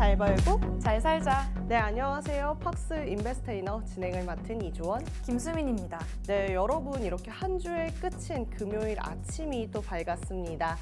잘 벌고 잘 살자. 네, 안녕하세요. 팍스 인베스트이너 진행을 맡은 이주원. 김수민입니다. 네, 여러분 이렇게 한 주의 끝인 금요일 아침이 또 밝았습니다.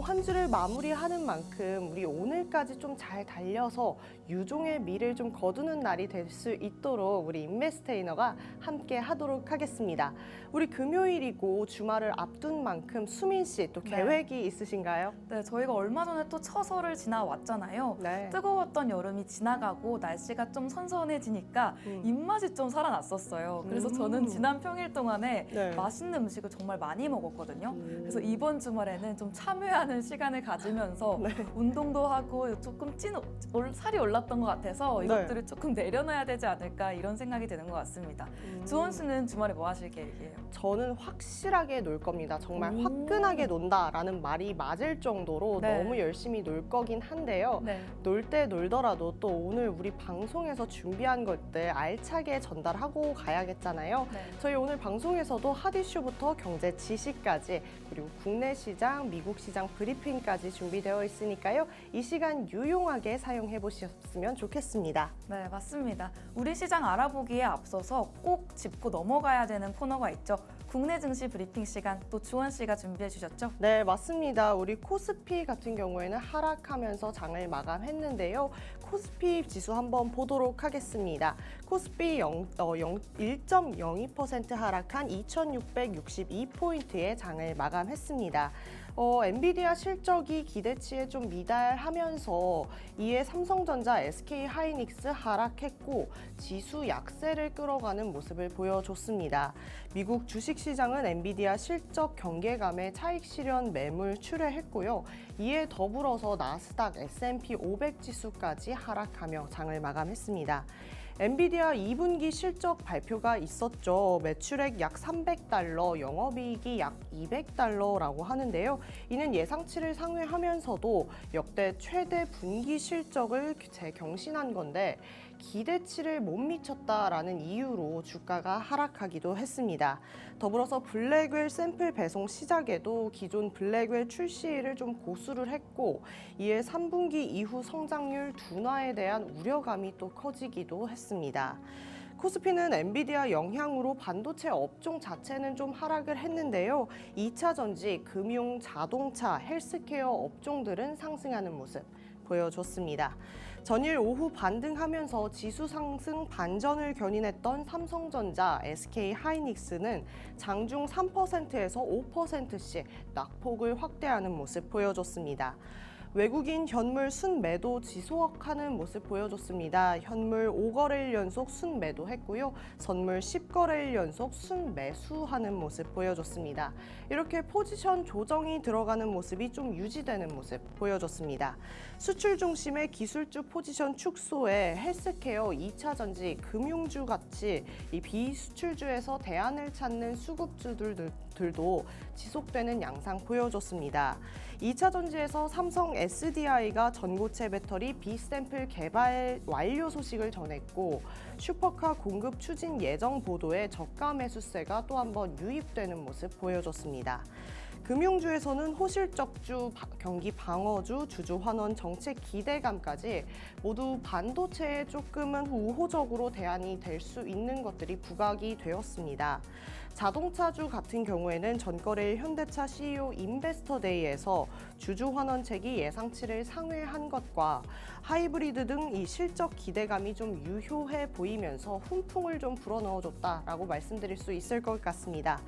한 주를 마무리하는 만큼 우리 오늘까지 좀 잘 달려서 유종의 미를 좀 거두는 날이 될 수 있도록 우리 인베스트이너가 함께 하도록 하겠습니다. 우리 금요일이고 주말을 앞둔 만큼 수민 씨 또 계획이 있으신가요? 네, 저희가 얼마 전에 또 처서를 지나왔잖아요. 네. 뜨거웠던 여름이 지나가고 날씨가 좀 선선해지니까 입맛이 좀 살아났었어요. 그래서 저는 지난 평일 동안에 네. 맛있는 음식을 정말 많이 먹었거든요. 그래서 이번 주말에는 좀 참여하는 시간을 가지면서 운동도 하고 조금 살이 올랐던 것 같아서 이것들을 조금 내려놔야 되지 않을까 이런 생각이 드는 것 같습니다. 주원 씨는 주말에 뭐 하실 계획이에요? 저는 확실하게 놀 겁니다. 정말 화끈하게 논다라는 말이 맞을 정도로 네. 너무 열심히 놀 거긴 한데요. 네. 놀 때 놀더라도 또 오늘 우리 방송에서 준비한 것들 알차게 전달하고 가야겠잖아요. 네. 저희 오늘 방송에서도 핫 이슈부터 경제 지식까지 그리고 국내 시장, 미국 시장 브리핑까지 준비되어 있으니까요. 이 시간 유용하게 사용해 보셨으면 좋겠습니다. 네, 맞습니다. 우리 시장 알아보기에 앞서서 꼭 짚고 넘어가야 되는 코너가 있죠. 국내 증시 브리핑 시간 또 주원 씨가 준비해 주셨죠? 네, 맞습니다. 우리 코스피 같은 경우에는 하락하면서 장을 마감했는데요. 코스피 지수 한번 보도록 하겠습니다. 코스피 1.02% 하락한 2,662포인트의 장을 마감했습니다. 엔비디아 실적이 기대치에 좀 미달하면서 이에 삼성전자, SK하이닉스 하락했고 지수 약세를 끌어가는 모습을 보여줬습니다. 미국 주식시장은 엔비디아 실적 경계감에 차익 실현 매물 출회했고요. 이에 더불어서 나스닥, S&P 500 지수까지 하락하며 장을 마감했습니다. 엔비디아 2분기 실적 발표가 있었죠. 매출액 약 300달러, 영업이익이 약 200달러라고 하는데요. 이는 예상치를 상회하면서도 역대 최대 분기 실적을 재경신한 건데 기대치를 못 미쳤다라는 이유로 주가가 하락하기도 했습니다. 더불어서 블랙웰 샘플 배송 시작에도 기존 블랙웰 출시일을 좀 고수를 했고 이에 3분기 이후 성장률 둔화에 대한 우려감이 또 커지기도 했습니다. 코스피는 엔비디아 영향으로 반도체 업종 자체는 좀 하락을 했는데요. 2차 전지, 금융, 자동차, 헬스케어 업종들은 상승하는 모습 보여줬습니다. 전일 오후 반등하면서 지수 상승 반전을 견인했던 삼성전자, SK하이닉스는 장중 3%에서 5%씩 낙폭을 확대하는 모습 보여줬습니다. 외국인 현물 순매도 지속하는 모습 보여줬습니다. 현물 5거래일 연속 순매도했고요. 선물 10거래일 연속 순매수하는 모습 보여줬습니다. 이렇게 포지션 조정이 들어가는 모습이 좀 유지되는 모습 보여줬습니다. 수출 중심의 기술주 포지션 축소에 헬스케어, 2차 전지, 금융주 같이 이 비수출주에서 대안을 찾는 수급주들도 지속되는 양상 보여줬습니다. 2차 전지에서 삼성 SDI가 전고체 배터리 B샘플 개발 완료 소식을 전했고 슈퍼카 공급 추진 예정 보도에 저가 매수세가 또 한 번 유입되는 모습 보여줬습니다. 금융주에서는 호실적주, 경기 방어주, 주주 환원 정책 기대감까지 모두 반도체에 조금은 우호적으로 대안이 될 수 있는 것들이 부각이 되었습니다. 자동차주 같은 경우에는 전거래일 현대차 CEO 인베스터데이에서 주주 환원책이 예상치를 상회한 것과 하이브리드 등 이 실적 기대감이 좀 유효해 보이면서 훈풍을 좀 불어넣어줬다라고 말씀드릴 수 있을 것 같습니다.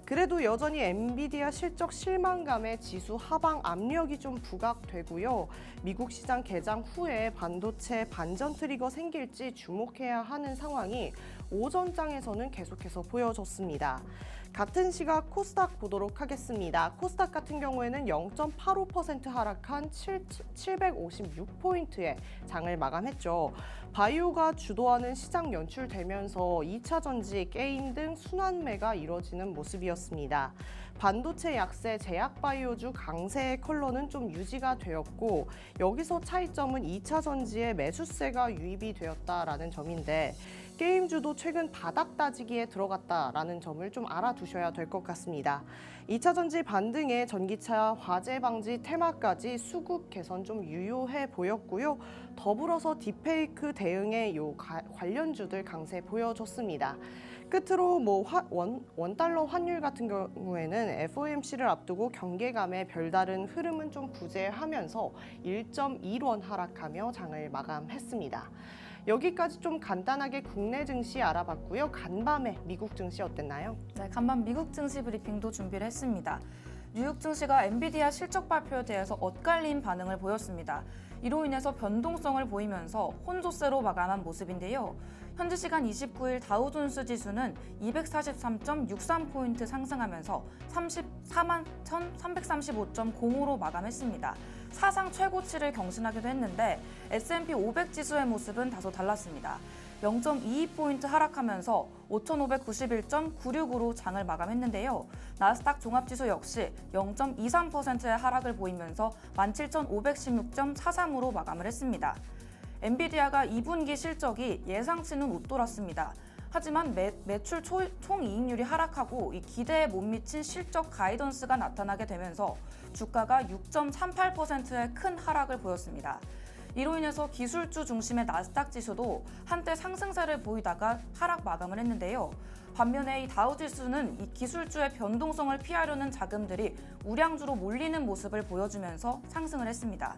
그래도 여전히 엔비디아 실적 실망감에 지수 하방 압력이 좀 부각되고요. 미국 시장 개장 후에 반도체 반전 트리거 생길지 주목해야 하는 상황이 오전장에서는 계속해서 보여졌습니다. 같은 시각 코스닥 보도록 하겠습니다. 코스닥 같은 경우에는 0.85% 하락한 756포인트의 장을 마감했죠. 바이오가 주도하는 시장 연출되면서 2차 전지, 게임 등 순환매가 이뤄지는 모습이었습니다. 반도체 약세, 제약바이오주 강세의 컬러는 좀 유지가 되었고 여기서 차이점은 2차 전지의 매수세가 유입이 되었다라는 점인데 게임주도 최근 바닥 다지기에 들어갔다라는 점을 좀 알아두셔야 될 것 같습니다. 2차 전지 반등에 전기차 화재 방지 테마까지 수급 개선 좀 유효해 보였고요. 더불어서 딥페이크 대응에 관련주들 강세 보여줬습니다. 끝으로 원달러 환율 같은 경우에는 FOMC를 앞두고 경계감에 별다른 흐름은 좀 부재하면서 1.1원 하락하며 장을 마감했습니다. 여기까지 좀 간단하게 국내 증시 알아봤고요. 간밤에 미국 증시 어땠나요? 네, 간밤 미국 증시 브리핑도 준비를 했습니다. 뉴욕 증시가 엔비디아 실적 발표에 대해서 엇갈린 반응을 보였습니다. 이로 인해서 변동성을 보이면서 혼조세로 마감한 모습인데요. 현지 시간 29일 다우존스 지수는 243.63포인트 상승하면서 34만 1,335.0으로 마감했습니다. 사상 최고치를 경신하기도 했는데 S&P 500 지수의 모습은 다소 달랐습니다. 0.22포인트 하락하면서 5,591.96으로 장을 마감했는데요. 나스닥 종합지수 역시 0.23%의 하락을 보이면서 17,516.43으로 마감을 했습니다. 엔비디아가 2분기 실적이 예상치는 웃돌았습니다. 하지만 매출 총이익률이 하락하고 이 기대에 못 미친 실적 가이던스가 나타나게 되면서 주가가 6.38%의 큰 하락을 보였습니다. 이로 인해서 기술주 중심의 나스닥 지수도 한때 상승세를 보이다가 하락 마감을 했는데요. 반면에 이 다우지수는 이 기술주의 변동성을 피하려는 자금들이 우량주로 몰리는 모습을 보여주면서 상승을 했습니다.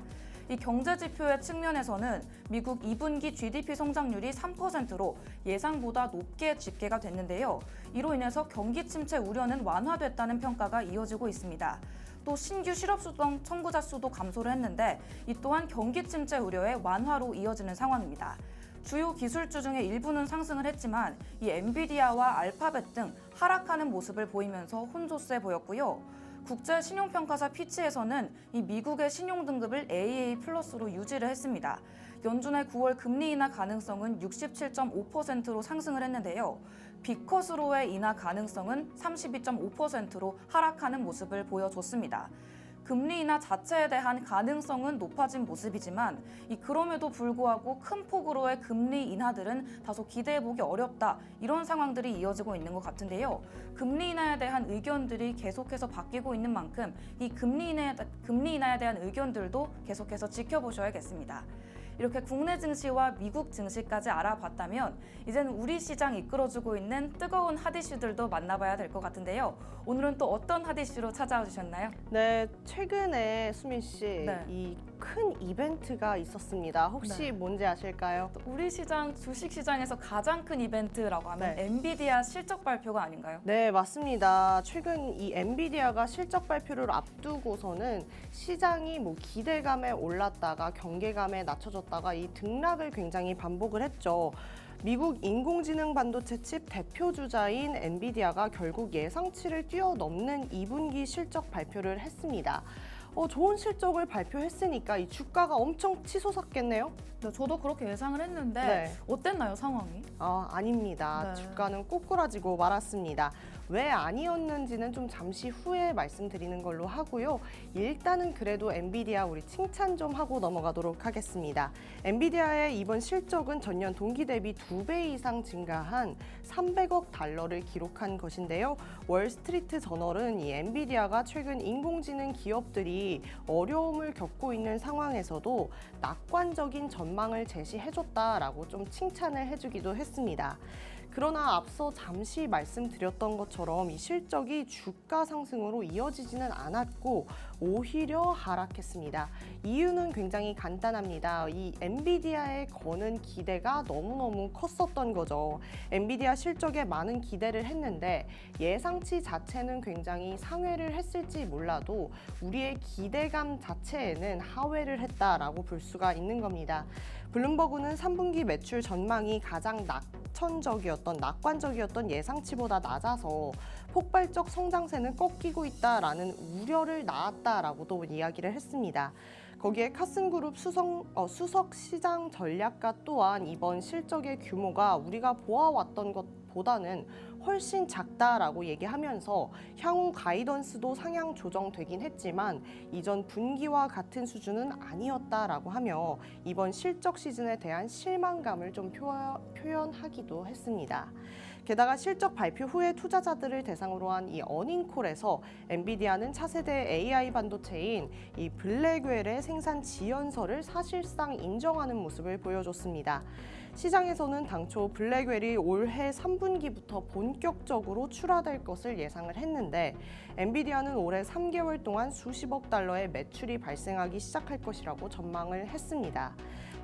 이 경제 지표의 측면에서는 미국 2분기 GDP 성장률이 3%로 예상보다 높게 집계가 됐는데요. 이로 인해서 경기 침체 우려는 완화됐다는 평가가 이어지고 있습니다. 또 신규 실업수당 청구자 수도 감소를 했는데 이 또한 경기 침체 우려의 완화로 이어지는 상황입니다. 주요 기술주 중에 일부는 상승을 했지만 이 엔비디아와 알파벳 등 하락하는 모습을 보이면서 혼조세 보였고요. 국제 신용평가사 피치에서는 이 미국의 신용 등급을 AA+로 유지를 했습니다. 연준의 9월 금리 인하 가능성은 67.5%로 상승을 했는데요. 빅컷으로의 인하 가능성은 32.5%로 하락하는 모습을 보여줬습니다. 금리 인하 자체에 대한 가능성은 높아진 모습이지만 그럼에도 불구하고 큰 폭으로의 금리 인하들은 다소 기대해보기 어렵다 이런 상황들이 이어지고 있는 것 같은데요. 금리 인하에 대한 의견들이 계속해서 바뀌고 있는 만큼 이 금리 인하에 대한 의견들도 계속해서 지켜보셔야겠습니다. 이렇게 국내 증시와 미국 증시까지 알아봤다면 이제는 우리 시장 이끌어주고 있는 뜨거운 핫 이슈들도 만나봐야 될 것 같은데요. 오늘은 또 어떤 핫 이슈로 찾아와 주셨나요? 네, 최근에 수민 씨, 네. 이 큰 이벤트가 있었습니다. 혹시 네. 뭔지 아실까요? 우리 시장, 주식시장에서 가장 큰 이벤트라고 하면 네. 엔비디아 실적 발표가 아닌가요? 네, 맞습니다. 최근 이 엔비디아가 실적 발표를 앞두고서는 시장이 기대감에 올랐다가 경계감에 낮춰졌다가 이 등락을 굉장히 반복을 했죠. 미국 인공지능 반도체 칩 대표 주자인 엔비디아가 결국 예상치를 뛰어넘는 2분기 실적 발표를 했습니다. 좋은 실적을 발표했으니까 이 주가가 엄청 치솟았겠네요? 네, 저도 그렇게 예상을 했는데 네. 어땠나요, 상황이? 아닙니다. 네. 주가는 꼬꾸라지고 말았습니다. 왜 아니었는지는 좀 잠시 후에 말씀드리는 걸로 하고요. 일단은 그래도 엔비디아 우리 칭찬 좀 하고 넘어가도록 하겠습니다. 엔비디아의 이번 실적은 전년 동기 대비 2배 이상 증가한 300억 달러를 기록한 것인데요. 월스트리트 저널은 이 엔비디아가 최근 인공지능 기업들이 어려움을 겪고 있는 상황에서도 낙관적인 전망을 제시해줬다라고 좀 칭찬을 해주기도 했습니다. 그러나 앞서 잠시 말씀드렸던 것처럼 이 실적이 주가 상승으로 이어지지는 않았고 오히려 하락했습니다. 이유는 굉장히 간단합니다. 이 엔비디아에 거는 기대가 너무너무 컸었던 거죠. 엔비디아 실적에 많은 기대를 했는데 예상치 자체는 굉장히 상회를 했을지 몰라도 우리의 기대감 자체에는 하회를 했다라고 볼 수가 있는 겁니다. 블룸버그는 3분기 매출 전망이 가장 낙관적이었던 예상치보다 낮아서 폭발적 성장세는 꺾이고 있다라는 우려를 낳았다라고도 이야기를 했습니다. 거기에 카슨그룹 수석 시장 전략가 또한 이번 실적의 규모가 우리가 보아왔던 것보다는 훨씬 작다라고 얘기하면서 향후 가이던스도 상향 조정되긴 했지만 이전 분기와 같은 수준은 아니었다라고 하며 이번 실적 시즌에 대한 실망감을 좀 표현하기도 했습니다. 게다가 실적 발표 후에 투자자들을 대상으로 한 이 어닝콜에서 엔비디아는 차세대 AI 반도체인 이 블랙웰의 생산 지연설을 사실상 인정하는 모습을 보여줬습니다. 시장에서는 당초 블랙웰이 올해 3분기부터 본격적으로 출하될 것을 예상을 했는데 엔비디아는 올해 3개월 동안 수십억 달러의 매출이 발생하기 시작할 것이라고 전망을 했습니다.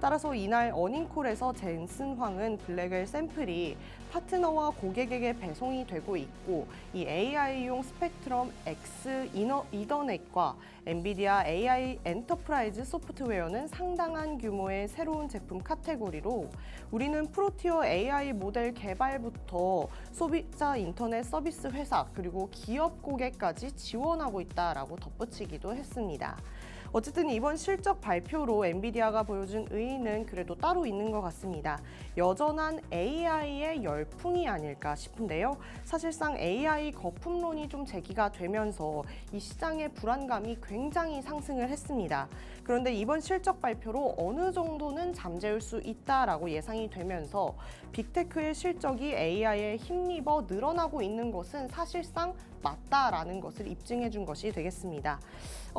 따라서 이날 어닝콜에서 젠슨 황은 블랙웰 샘플이 파트너와 고객에게 배송이 되고 있고 이 AI용 스펙트럼 X 이더넷과 엔비디아 AI 엔터프라이즈 소프트웨어는 상당한 규모의 새로운 제품 카테고리로 우리는 프로티어 AI 모델 개발부터 소비자 인터넷 서비스 회사 그리고 기업 고객까지 지원하고 있다라고 덧붙이기도 했습니다. 어쨌든 이번 실적 발표로 엔비디아가 보여준 의의는 그래도 따로 있는 것 같습니다. 여전한 AI의 열풍이 아닐까 싶은데요. 사실상 AI 거품론이 좀 제기가 되면서 이 시장의 불안감이 굉장히 상승을 했습니다. 그런데 이번 실적 발표로 어느 정도는 잠재울 수 있다라고 예상이 되면서 빅테크의 실적이 AI에 힘입어 늘어나고 있는 것은 사실상 맞다라는 것을 입증해 준 것이 되겠습니다.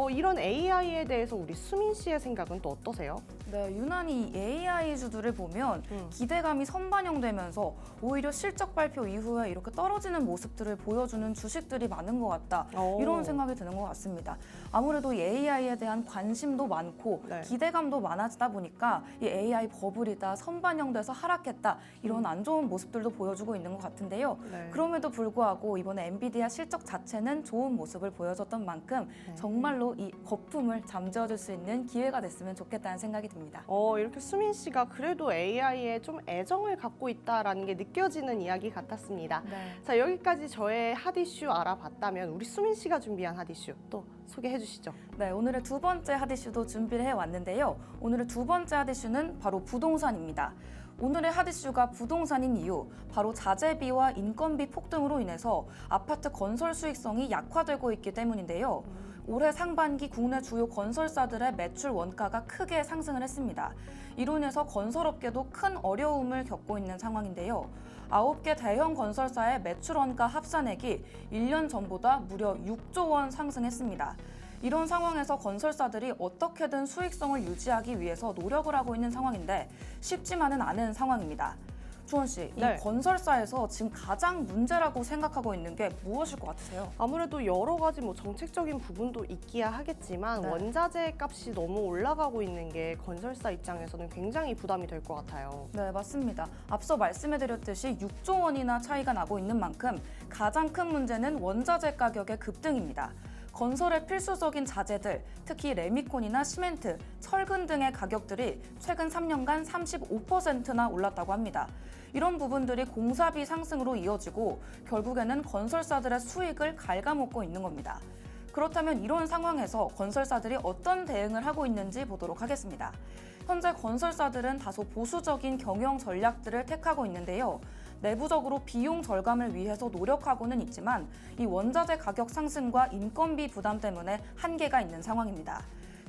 이런 AI에 대해서 우리 수민 씨의 생각은 또 어떠세요? 네, 유난히 AI주들을 보면 기대감이 선반영되면서 오히려 실적 발표 이후에 이렇게 떨어지는 모습들을 보여주는 주식들이 많은 것 같다. 이런 생각이 드는 것 같습니다. 아무래도 이 AI에 대한 관심도 많고 네. 기대감도 많아지다 보니까 이 AI 버블이다, 선반영돼서 하락했다 이런 안 좋은 모습들도 보여주고 있는 것 같은데요. 네. 그럼에도 불구하고 이번에 엔비디아 실적 자체는 좋은 모습을 보여줬던 만큼 정말로 이 거품을 잠재워줄 수 있는 기회가 됐으면 좋겠다는 생각이 듭니다. 이렇게 수민 씨가 그래도 AI에 좀 애정을 갖고 있다라는 게 느껴지는 이야기 같았습니다. 네. 자, 여기까지 저의 핫 이슈 알아봤다면 우리 수민 씨가 준비한 핫 이슈 또 소개해 주시죠. 네, 오늘의 두 번째 핫 이슈도 준비를 해왔는데요. 오늘의 두 번째 핫 이슈는 바로 부동산입니다. 오늘의 핫 이슈가 부동산인 이유, 바로 자재비와 인건비 폭등으로 인해서 아파트 건설 수익성이 약화되고 있기 때문인데요. 올해 상반기 국내 주요 건설사들의 매출 원가가 크게 상승을 했습니다. 이로 인해서 건설업계도 큰 어려움을 겪고 있는 상황인데요. 9개 대형 건설사의 매출 원가 합산액이 1년 전보다 무려 6조 원 상승했습니다. 이런 상황에서 건설사들이 어떻게든 수익성을 유지하기 위해서 노력을 하고 있는 상황인데 쉽지만은 않은 상황입니다. 주원 씨, 네. 이 건설사에서 지금 가장 문제라고 생각하고 있는 게 무엇일 것 같으세요? 아무래도 여러 가지 정책적인 부분도 있기야 하겠지만 네. 원자재 값이 너무 올라가고 있는 게 건설사 입장에서는 굉장히 부담이 될 것 같아요. 네, 맞습니다. 앞서 말씀해드렸듯이 6조 원이나 차이가 나고 있는 만큼 가장 큰 문제는 원자재 가격의 급등입니다. 건설의 필수적인 자재들, 특히 레미콘이나 시멘트, 철근 등의 가격들이 최근 3년간 35%나 올랐다고 합니다. 이런 부분들이 공사비 상승으로 이어지고 결국에는 건설사들의 수익을 갉아먹고 있는 겁니다. 그렇다면 이런 상황에서 건설사들이 어떤 대응을 하고 있는지 보도록 하겠습니다. 현재 건설사들은 다소 보수적인 경영 전략들을 택하고 있는데요. 내부적으로 비용 절감을 위해서 노력하고는 있지만 이 원자재 가격 상승과 인건비 부담 때문에 한계가 있는 상황입니다.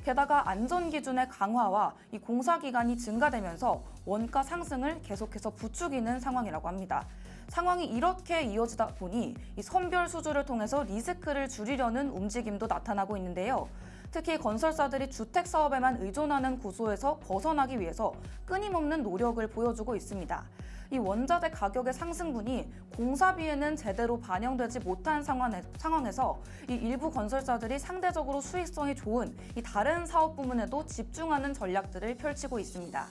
게다가 안전기준의 강화와 이 공사기간이 증가되면서 원가 상승을 계속해서 부추기는 상황이라고 합니다. 상황이 이렇게 이어지다 보니 이 선별 수주를 통해서 리스크를 줄이려는 움직임도 나타나고 있는데요. 특히 건설사들이 주택 사업에만 의존하는 구조에서 벗어나기 위해서 끊임없는 노력을 보여주고 있습니다. 이 원자재 가격의 상승분이 공사비에는 제대로 반영되지 못한 상황에서 이 일부 건설사들이 상대적으로 수익성이 좋은 이 다른 사업 부문에도 집중하는 전략들을 펼치고 있습니다.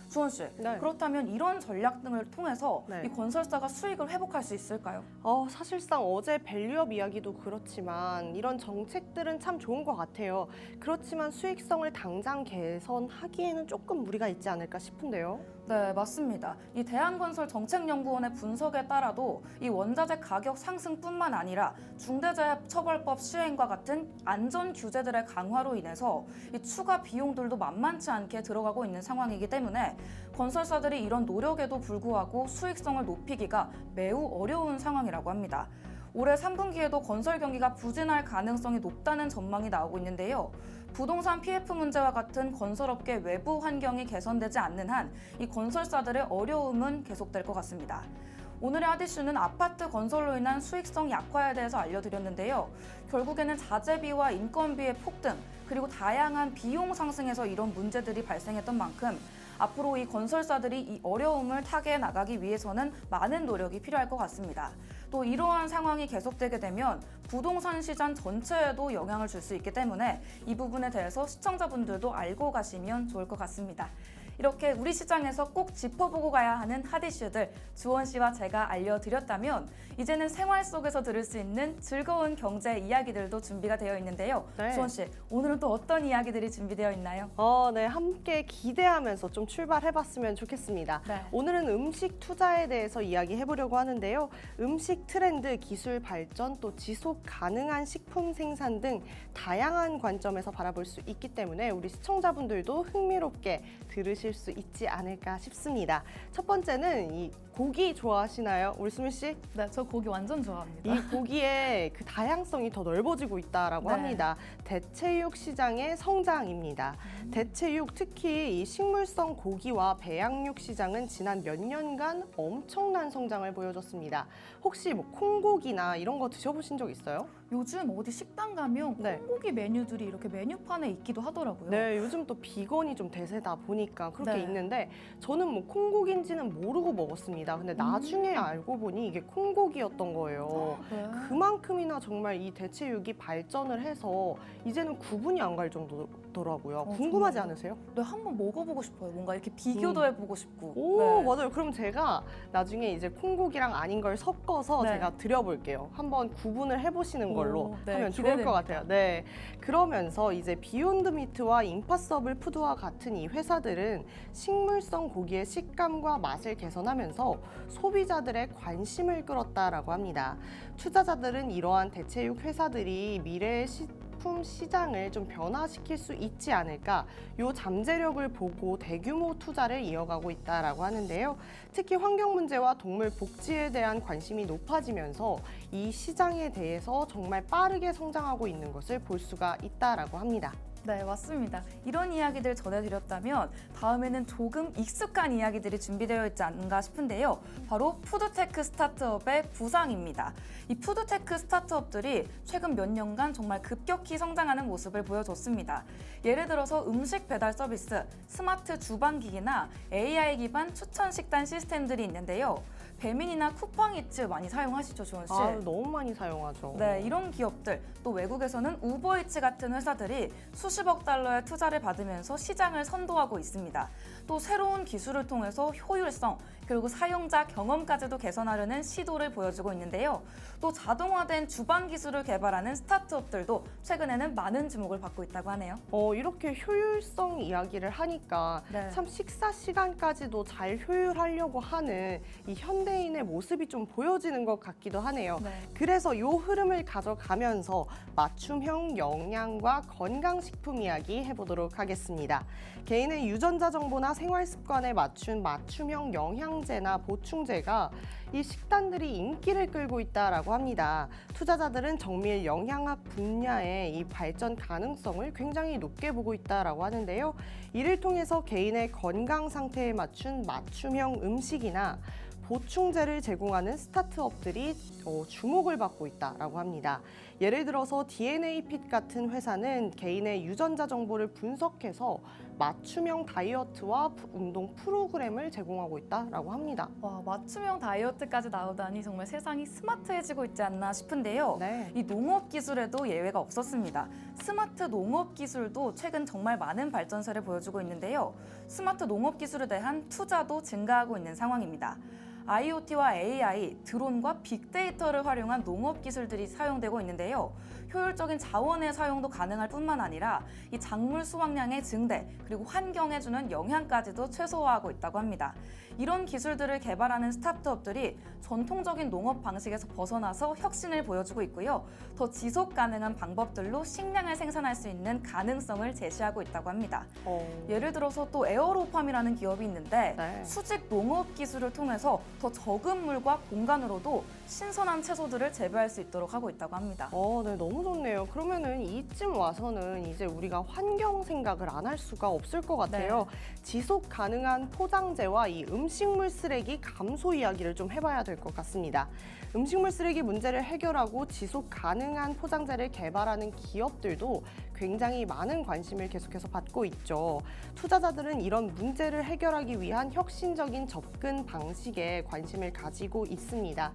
주원 씨, 네. 그렇다면 이런 전략 등을 통해서 네. 이 건설사가 수익을 회복할 수 있을까요? 사실상 어제 밸류업 이야기도 그렇지만 이런 정책들은 참 좋은 것 같아요. 그렇지만 수익성을 당장 개선하기에는 조금 무리가 있지 않을까 싶은데요. 네, 맞습니다. 이 대한건설정책연구원의 분석에 따라도 이 원자재 가격 상승뿐만 아니라 중대재해처벌법 시행과 같은 안전 규제들의 강화로 인해서 이 추가 비용들도 만만치 않게 들어가고 있는 상황이기 때문에 건설사들이 이런 노력에도 불구하고 수익성을 높이기가 매우 어려운 상황이라고 합니다. 올해 3분기에도 건설 경기가 부진할 가능성이 높다는 전망이 나오고 있는데요. 부동산 PF 문제와 같은 건설업계 외부 환경이 개선되지 않는 한 이 건설사들의 어려움은 계속될 것 같습니다. 오늘의 핫이슈는 아파트 건설로 인한 수익성 약화에 대해서 알려드렸는데요. 결국에는 자재비와 인건비의 폭등, 그리고 다양한 비용 상승에서 이런 문제들이 발생했던 만큼 앞으로 이 건설사들이 이 어려움을 타개해 나가기 위해서는 많은 노력이 필요할 것 같습니다. 또 이러한 상황이 계속되게 되면 부동산 시장 전체에도 영향을 줄 수 있기 때문에 이 부분에 대해서 시청자분들도 알고 가시면 좋을 것 같습니다. 이렇게 우리 시장에서 꼭 짚어보고 가야 하는 핫 이슈들 주원 씨와 제가 알려드렸다면 이제는 생활 속에서 들을 수 있는 즐거운 경제 이야기들도 준비가 되어 있는데요. 네. 주원 씨, 오늘은 또 어떤 이야기들이 준비되어 있나요? 네, 함께 기대하면서 좀 출발해봤으면 좋겠습니다. 네. 오늘은 음식 투자에 대해서 이야기해보려고 하는데요. 음식 트렌드, 기술 발전, 또 지속 가능한 식품 생산 등 다양한 관점에서 바라볼 수 있기 때문에 우리 시청자분들도 흥미롭게 들으실 수 있지 않을까 싶습니다. 첫 번째는 이 고기 좋아하시나요? 우리 수민 씨? 네, 저 고기 완전 좋아합니다. 이 고기의 그 다양성이 더 넓어지고 있다라고 네. 합니다. 대체육 시장의 성장입니다. 대체육, 특히 이 식물성 고기와 배양육 시장은 지난 몇 년간 엄청난 성장을 보여줬습니다. 혹시 뭐 콩고기나 이런 거 드셔보신 적 있어요? 요즘 어디 식당 가면 네. 콩고기 메뉴들이 이렇게 메뉴판에 있기도 하더라고요. 네, 요즘 또 비건이 좀 대세다 보니까 그렇게 네. 있는데 저는 뭐 콩고기인지는 모르고 먹었습니다. 근데 나중에 알고 보니 이게 콩고기였던 거예요. 네. 그만큼이나 정말 이 대체육이 발전을 해서 이제는 구분이 안 갈 정도더라고요. 궁금하지 정말요? 않으세요? 네, 한번 먹어보고 싶어요. 뭔가 이렇게 비교도 해보고 싶고. 오, 네. 맞아요. 그럼 제가 나중에 이제 콩고기랑 아닌 걸 섞어서 네. 제가 드려볼게요. 한번 구분을 해보시는 걸로 오, 네, 하면 좋을 기대됩니다. 것 같아요. 네. 그러면서 이제 비욘드 미트와 임파서블 푸드와 같은 이 회사들은 식물성 고기의 식감과 맛을 개선하면서 소비자들의 관심을 끌었다라고 합니다. 투자자들은 이러한 대체육 회사들이 미래의 식품 시장을 좀 변화시킬 수 있지 않을까, 요 잠재력을 보고 대규모 투자를 이어가고 있다라고 하는데요. 특히 환경 문제와 동물 복지에 대한 관심이 높아지면서 이 시장에 대해서 정말 빠르게 성장하고 있는 것을 볼 수가 있다라고 합니다. 네, 맞습니다. 이런 이야기들 전해드렸다면 다음에는 조금 익숙한 이야기들이 준비되어 있지 않은가 싶은데요. 바로 푸드테크 스타트업의 부상입니다. 이 푸드테크 스타트업들이 최근 몇 년간 정말 급격히 성장하는 모습을 보여줬습니다. 예를 들어서 음식 배달 서비스, 스마트 주방기기나 AI 기반 추천 식단 시스템들이 있는데요. 배민이나 쿠팡이츠 많이 사용하시죠, 주원 씨? 너무 많이 사용하죠. 네, 이런 기업들, 또 외국에서는 우버이츠 같은 회사들이 수십억 달러의 투자를 받으면서 시장을 선도하고 있습니다. 또 새로운 기술을 통해서 효율성, 그리고 사용자 경험까지도 개선하려는 시도를 보여주고 있는데요. 또 자동화된 주방 기술을 개발하는 스타트업들도 최근에는 많은 주목을 받고 있다고 하네요. 이렇게 효율성 이야기를 하니까 네. 참 식사 시간까지도 잘 효율하려고 하는 이 현대인의 모습이 좀 보여지는 것 같기도 하네요. 네. 그래서 이 흐름을 가져가면서 맞춤형 영양과 건강식품 이야기 해보도록 하겠습니다. 개인의 유전자 정보나 생활 습관에 맞춘 맞춤형 영양제나 보충제가 이 식단들이 인기를 끌고 있다라고 합니다. 투자자들은 정밀 영양학 분야의 이 발전 가능성을 굉장히 높게 보고 있다라고 하는데요. 이를 통해서 개인의 건강 상태에 맞춘 맞춤형 음식이나 보충제를 제공하는 스타트업들이 주목을 받고 있다라고 합니다. 예를 들어서 DNA핏 같은 회사는 개인의 유전자 정보를 분석해서 맞춤형 다이어트와 운동 프로그램을 제공하고 있다라고 합니다. 와, 맞춤형 다이어트까지 나오다니 정말 세상이 스마트해지고 있지 않나 싶은데요. 네. 이 농업 기술에도 예외가 없었습니다. 스마트 농업 기술도 최근 정말 많은 발전세를 보여주고 있는데요. 스마트 농업 기술에 대한 투자도 증가하고 있는 상황입니다. IoT와 AI, 드론과 빅데이터를 활용한 농업 기술들이 사용되고 있는데요. 효율적인 자원의 사용도 가능할 뿐만 아니라 이 작물 수확량의 증대, 그리고 환경에 주는 영향까지도 최소화하고 있다고 합니다. 이런 기술들을 개발하는 스타트업들이 전통적인 농업 방식에서 벗어나서 혁신을 보여주고 있고요. 더 지속 가능한 방법들로 식량을 생산할 수 있는 가능성을 제시하고 있다고 합니다. 예를 들어서 또 에어로팜이라는 기업이 있는데 네. 수직 농업 기술을 통해서 더 적은 물과 공간으로도 신선한 채소들을 재배할 수 있도록 하고 있다고 합니다. 네, 너무 좋네요. 그러면은 이쯤 와서는 이제 우리가 환경 생각을 안 할 수가 없을 것 같아요. 지속 가능한 포장재와 이 음식물 쓰레기 감소 이야기를 좀 해봐야 될 것 같습니다. 음식물 쓰레기 문제를 해결하고 지속 가능한 포장재를 개발하는 기업들도 굉장히 많은 관심을 계속해서 받고 있죠. 투자자들은 이런 문제를 해결하기 위한 혁신적인 접근 방식에 관심을 가지고 있습니다.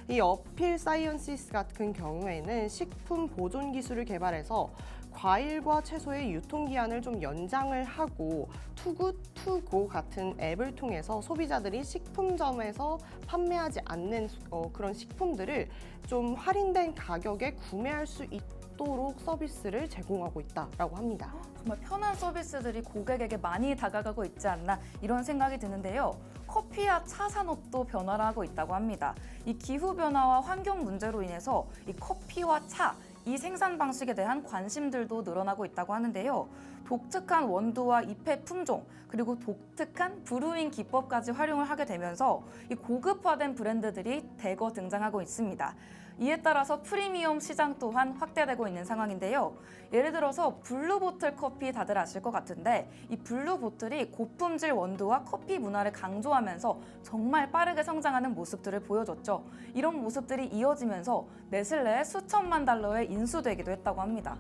이 어필 사이언시스 같은 경우에는 식품 보존 기술을 개발해서 과일과 채소의 유통기한을 좀 연장을 하고 투굿투고 같은 앱을 통해서 소비자들이 식품점에서 판매하지 않는 그런 식품들을 좀 할인된 가격에 구매할 수 있도록 서비스를 제공하고 있다라고 합니다. 정말 편한 서비스들이 고객에게 많이 다가가고 있지 않나 이런 생각이 드는데요. 커피와 차 산업도 변화를 하고 있다고 합니다. 이 기후변화와 환경 문제로 인해서 이 커피와 차, 이 생산 방식에 대한 관심들도 늘어나고 있다고 하는데요. 독특한 원두와 잎의 품종, 그리고 독특한 브루잉 기법까지 활용을 하게 되면서 이 고급화된 브랜드들이 대거 등장하고 있습니다. 이에 따라서 프리미엄 시장 또한 확대되고 있는 상황인데요. 예를 들어서 블루보틀 커피 다들 아실 것 같은데 이 블루보틀이 고품질 원두와 커피 문화를 강조하면서 정말 빠르게 성장하는 모습들을 보여줬죠. 이런 모습들이 이어지면서 네슬레에 수천만 달러에 인수되기도 했다고 합니다.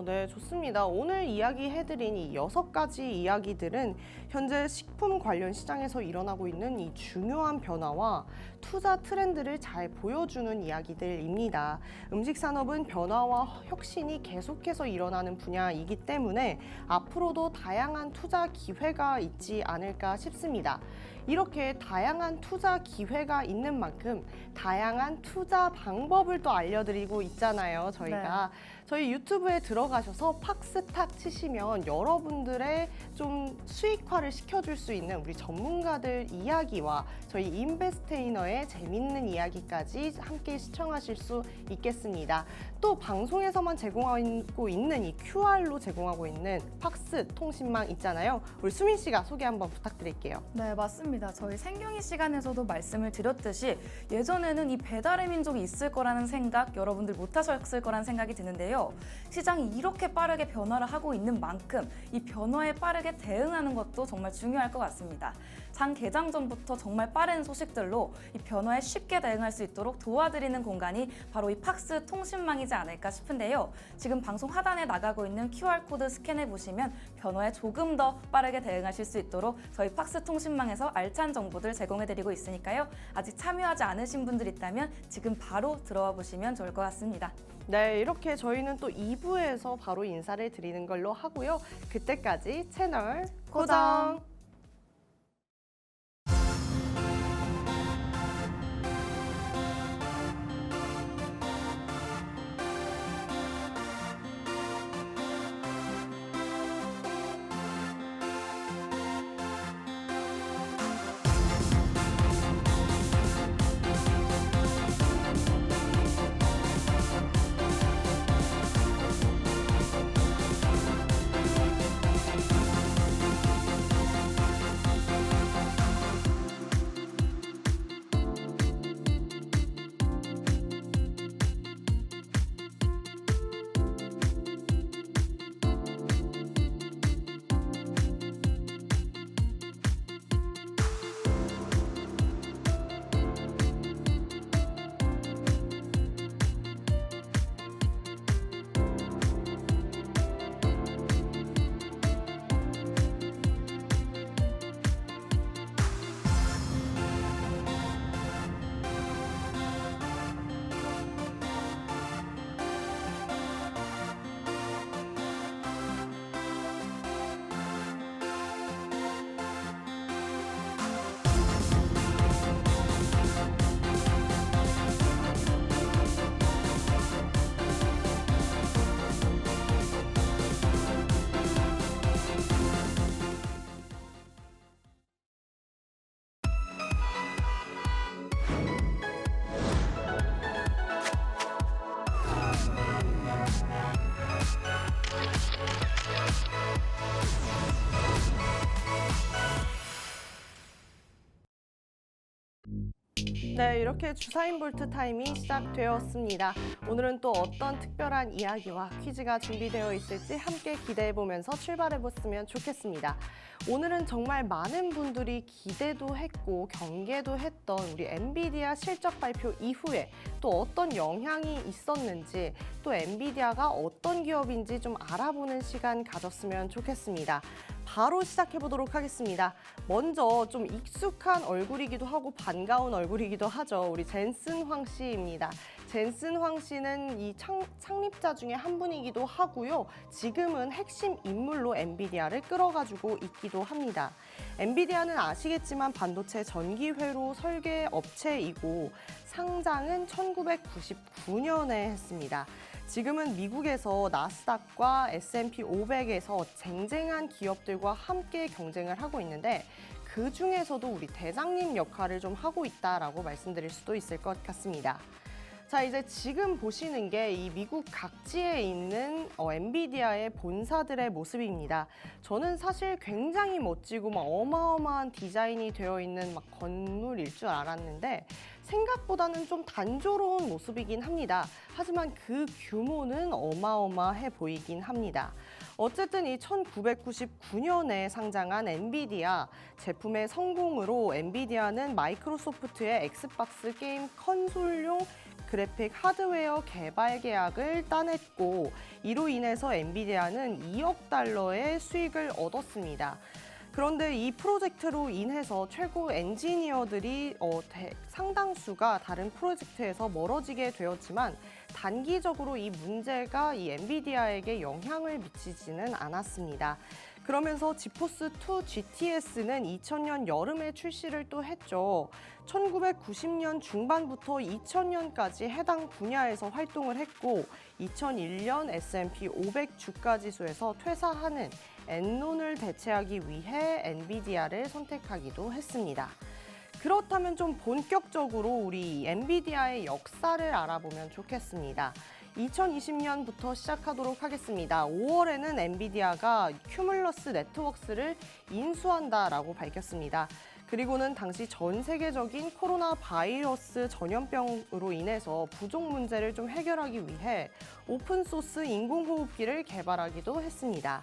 네, 좋습니다. 오늘 이야기해드린 이 6가지 이야기들은 현재 식품 관련 시장에서 일어나고 있는 이 중요한 변화와 투자 트렌드를 잘 보여주는 이야기들입니다. 음식 산업은 변화와 혁신이 계속해서 일어나는 분야이기 때문에 앞으로도 다양한 투자 기회가 있지 않을까 싶습니다. 이렇게 다양한 투자 기회가 있는 만큼 다양한 투자 방법을 또 알려드리고 있잖아요, 저희가. 저희 유튜브에 들어가셔서 팍스탁 치시면 여러분들의 좀 수익화를 시켜줄 수 있는 우리 전문가들 이야기와 저희 인베스테이너의 재밌는 이야기까지 함께 시청하실 수 있겠습니다. 또 방송에서만 제공하고 있는 이 QR로 제공하고 있는 팍스 통신망 있잖아요. 우리 수민 씨가 소개 한번 부탁드릴게요. 네, 맞습니다. 저희 생경이 시간에서도 말씀을 드렸듯이 예전에는 이 배달의 민족이 있을 거라는 생각 여러분들 못 하셨을 거라는 생각이 드는데요. 시장이 이렇게 빠르게 변화를 하고 있는 만큼 이 변화에 빠르게 대응하는 것도 정말 중요할 것 같습니다. 장 개장 전부터 정말 빠른 소식들로 이 변화에 쉽게 대응할 수 있도록 도와드리는 공간이 바로 이 팍스 통신망이지 않을까 싶은데요. 지금 방송 하단에 나가고 있는 QR코드 스캔해 보시면 변화에 조금 더 빠르게 대응하실 수 있도록 저희 팍스 통신망에서 알찬 정보들 제공해드리고 있으니까요. 아직 참여하지 않으신 분들 있다면 지금 바로 들어와 보시면 좋을 것 같습니다. 네, 이렇게 저희는 또 2부에서 바로 인사를 드리는 걸로 하고요. 그때까지 채널 고정! 네, 이렇게 주사인 볼트 타임이 시작되었습니다. 오늘은 또 어떤 특별한 이야기와 퀴즈가 준비되어 있을지 함께 기대해보면서 출발해봤으면 좋겠습니다. 오늘은 정말 많은 분들이 기대도 했고 경계도 했던 우리 엔비디아 실적 발표 이후에 또 어떤 영향이 있었는지, 또 엔비디아가 어떤 기업인지 좀 알아보는 시간 가졌으면 좋겠습니다. 바로 시작해보도록 하겠습니다. 먼저 좀 익숙한 얼굴이기도 하고 반가운 얼굴이기도 하죠. 우리 젠슨 황 씨입니다. 젠슨 황 씨는 이 창립자 중에 한 분이기도 하고요. 지금은 핵심 인물로 엔비디아를 끌어가지고 있기도 합니다. 엔비디아는 아시겠지만 반도체 전기회로 설계 업체이고 상장은 1999년에 했습니다. 지금은 미국에서 나스닥과 S&P 500에서 쟁쟁한 기업들과 함께 경쟁을 하고 있는데 그 중에서도 우리 대장님 역할을 좀 하고 있다라고 말씀드릴 수도 있을 것 같습니다. 자, 이제 지금 보시는 게 이 미국 각지에 있는 엔비디아의 본사들의 모습입니다. 저는 사실 굉장히 멋지고 막 어마어마한 디자인이 되어 있는 막 건물일 줄 알았는데 생각보다는 좀 단조로운 모습이긴 합니다. 하지만 그 규모는 어마어마해 보이긴 합니다. 어쨌든 이 1999년에 상장한 엔비디아 제품의 성공으로 엔비디아는 마이크로소프트의 엑스박스 게임 컨솔용 그래픽 하드웨어 개발 계약을 따냈고 이로 인해서 엔비디아는 2억 달러의 수익을 얻었습니다. 그런데 이 프로젝트로 인해서 최고 엔지니어들이 상당수가 다른 프로젝트에서 멀어지게 되었지만 단기적으로 이 문제가 이 엔비디아에게 영향을 미치지는 않았습니다. 그러면서 지포스2 GTS는 2000년 여름에 출시를 또 했죠. 1990년 중반부터 2000년까지 해당 분야에서 활동을 했고 2001년 S&P 500 주가지수에서 퇴사하는 엔론을 대체하기 위해 엔비디아를 선택하기도 했습니다. 그렇다면 좀 본격적으로 우리 엔비디아의 역사를 알아보면 좋겠습니다. 2020년부터 시작하도록 하겠습니다. 5월에는 엔비디아가 큐뮬러스 네트워크스를 인수한다라고 밝혔습니다. 그리고는 당시 전 세계적인 코로나 바이러스 전염병으로 인해서 부족 문제를 좀 해결하기 위해 오픈소스 인공호흡기를 개발하기도 했습니다.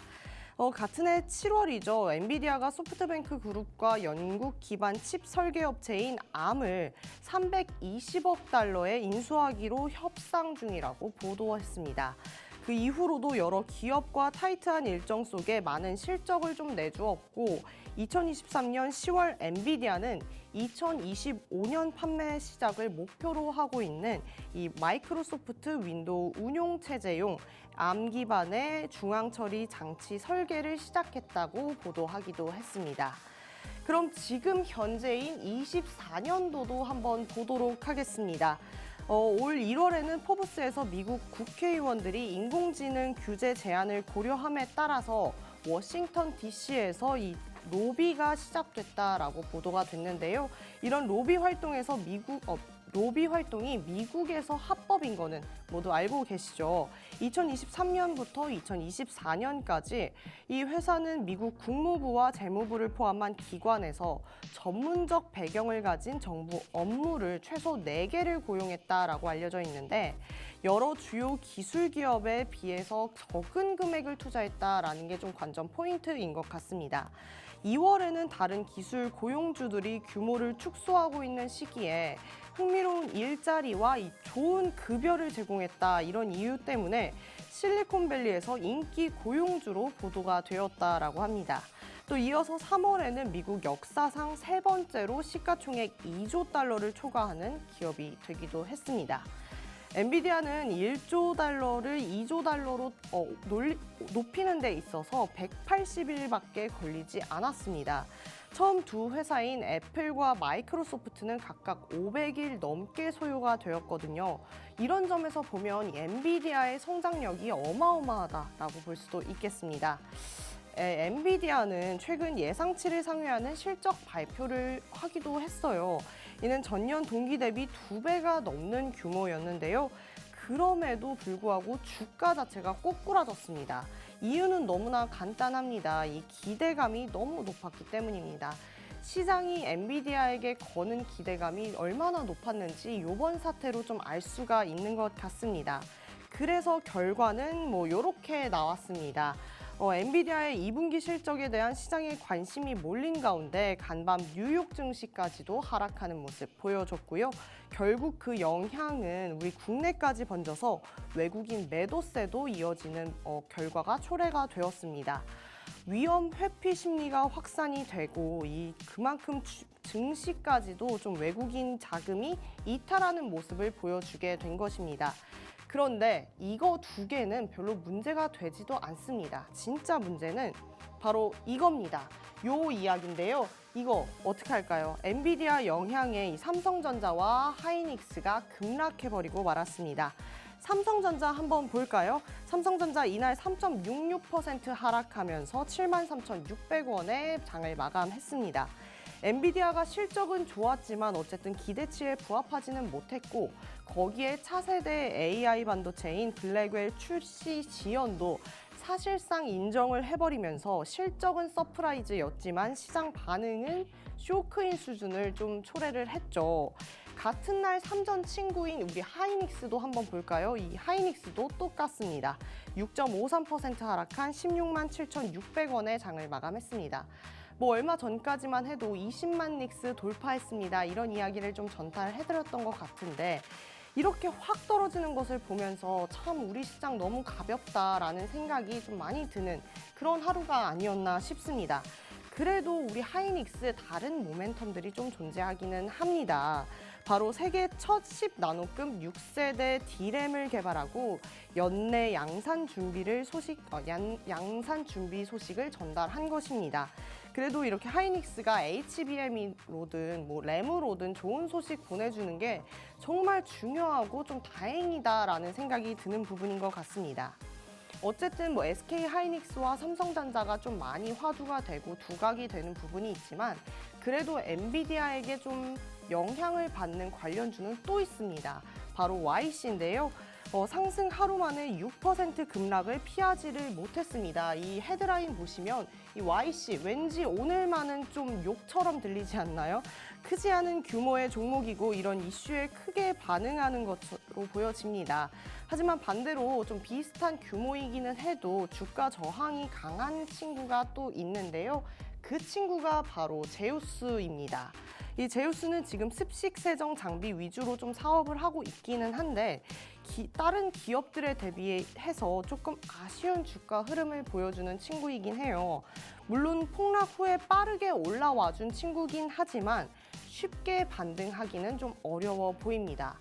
같은 해 7월이죠. 엔비디아가 소프트뱅크 그룹과 영국 기반 칩 설계업체인 Arm을 320억 달러에 인수하기로 협상 중이라고 보도했습니다. 그 이후로도 여러 기업과 타이트한 일정 속에 많은 실적을 좀 내주었고 2023년 10월 엔비디아는 2025년 판매 시작을 목표로 하고 있는 이 마이크로소프트 윈도우 운용 체제용 ARM 기반의 중앙 처리 장치 설계를 시작했다고 보도하기도 했습니다. 그럼 지금 현재인 24년도도 한번 보도록 하겠습니다. 올 1월에는 포브스에서 미국 국회의원들이 인공지능 규제 제한을 고려함에 따라서 워싱턴 DC에서 이 로비가 시작됐다라고 보도가 됐는데요. 이런 로비 활동에서 로비 활동이 미국에서 합법인 거는 모두 알고 계시죠? 2023년부터 2024년까지 이 회사는 미국 국무부와 재무부를 포함한 기관에서 전문적 배경을 가진 정부 업무를 최소 4개를 고용했다라고 알려져 있는데 여러 주요 기술 기업에 비해서 적은 금액을 투자했다라는 게 좀 관전 포인트인 것 같습니다. 2월에는 다른 기술 고용주들이 규모를 축소하고 있는 시기에 흥미로운 일자리와 이 좋은 급여를 제공했다 이런 이유 때문에 실리콘밸리에서 인기 고용주로 보도가 되었다라고 합니다. 또 이어서 3월에는 미국 역사상 3번째로 시가총액 2조 달러를 초과하는 기업이 되기도 했습니다. 엔비디아는 1조 달러를 2조 달러로 높이는 데 있어서 180일밖에 걸리지 않았습니다. 처음 두 회사인 애플과 마이크로소프트는 각각 500일 넘게 소요가 되었거든요. 이런 점에서 보면 엔비디아의 성장력이 어마어마하다라고 볼 수도 있겠습니다. 엔비디아는 최근 예상치를 상회하는 실적 발표를 하기도 했어요. 이는 전년 동기 대비 2배가 넘는 규모였는데요. 그럼에도 불구하고 주가 자체가 꼬꾸라졌습니다. 이유는 너무나 간단합니다. 이 기대감이 너무 높았기 때문입니다. 시장이 엔비디아에게 거는 기대감이 얼마나 높았는지 이번 사태로 좀 알 수가 있는 것 같습니다. 그래서 결과는 뭐 이렇게 나왔습니다. 엔비디아의 2분기 실적에 대한 시장의 관심이 몰린 가운데 간밤 뉴욕 증시까지도 하락하는 모습 보여줬고요. 결국 그 영향은 우리 국내까지 번져서 외국인 매도세도 이어지는 결과가 초래가 되었습니다. 위험 회피 심리가 확산이 되고 그만큼 증시까지도 좀 외국인 자금이 이탈하는 모습을 보여주게 된 것입니다. 그런데 이거 두 개는 별로 문제가 되지도 않습니다. 진짜 문제는 바로 이겁니다. 요 이야기인데요. 이거 어떻게 할까요? 엔비디아 영향에 이 삼성전자와 하이닉스가 급락해버리고 말았습니다. 삼성전자 한번 볼까요? 삼성전자 이날 3.66% 하락하면서 73,600원에 장을 마감했습니다. 엔비디아가 실적은 좋았지만 어쨌든 기대치에 부합하지는 못했고 거기에 차세대 AI 반도체인 블랙웰 출시 지연도 사실상 인정을 해버리면서 실적은 서프라이즈였지만 시장 반응은 쇼크인 수준을 좀 초래를 했죠. 같은 날 삼전 친구인 우리 하이닉스도 한번 볼까요? 이 하이닉스도 똑같습니다. 6.53% 하락한 16만 7,600원에 장을 마감했습니다. 뭐 얼마 전까지만 해도 20만 닉스 돌파했습니다. 이런 이야기를 좀 전달해드렸던 것 같은데 이렇게 확 떨어지는 것을 보면서 참 우리 시장 너무 가볍다라는 생각이 좀 많이 드는 그런 하루가 아니었나 싶습니다. 그래도 우리 하이닉스 다른 모멘텀들이 좀 존재하기는 합니다. 바로 세계 첫 10나노급 6세대 D램을 개발하고 연내 양산 준비 소식을 전달한 것입니다. 그래도 이렇게 하이닉스가 HBM으로든 뭐 램으로든 좋은 소식 보내주는 게 정말 중요하고 좀 다행이다라는 생각이 드는 부분인 것 같습니다. 어쨌든 뭐 SK 하이닉스와 삼성전자가 좀 많이 화두가 되고 두각이 되는 부분이 있지만 그래도 엔비디아에게 좀 영향을 받는 관련주는 또 있습니다. 바로 YC인데요. 상승 하루 만에 6% 급락을 피하지를 못했습니다. 이 헤드라인 보시면 이 YC 왠지 오늘만은 좀 욕처럼 들리지 않나요? 크지 않은 규모의 종목이고 이런 이슈에 크게 반응하는 것으로 보여집니다. 하지만 반대로 좀 비슷한 규모이기는 해도 주가 저항이 강한 친구가 또 있는데요. 그 친구가 바로 제우스입니다. 이 제우스는 지금 습식 세정 장비 위주로 좀 사업을 하고 있기는 한데 다른 기업들에 대비해서 조금 아쉬운 주가 흐름을 보여주는 친구이긴 해요. 물론 폭락 후에 빠르게 올라와준 친구긴 하지만 쉽게 반등하기는 좀 어려워 보입니다.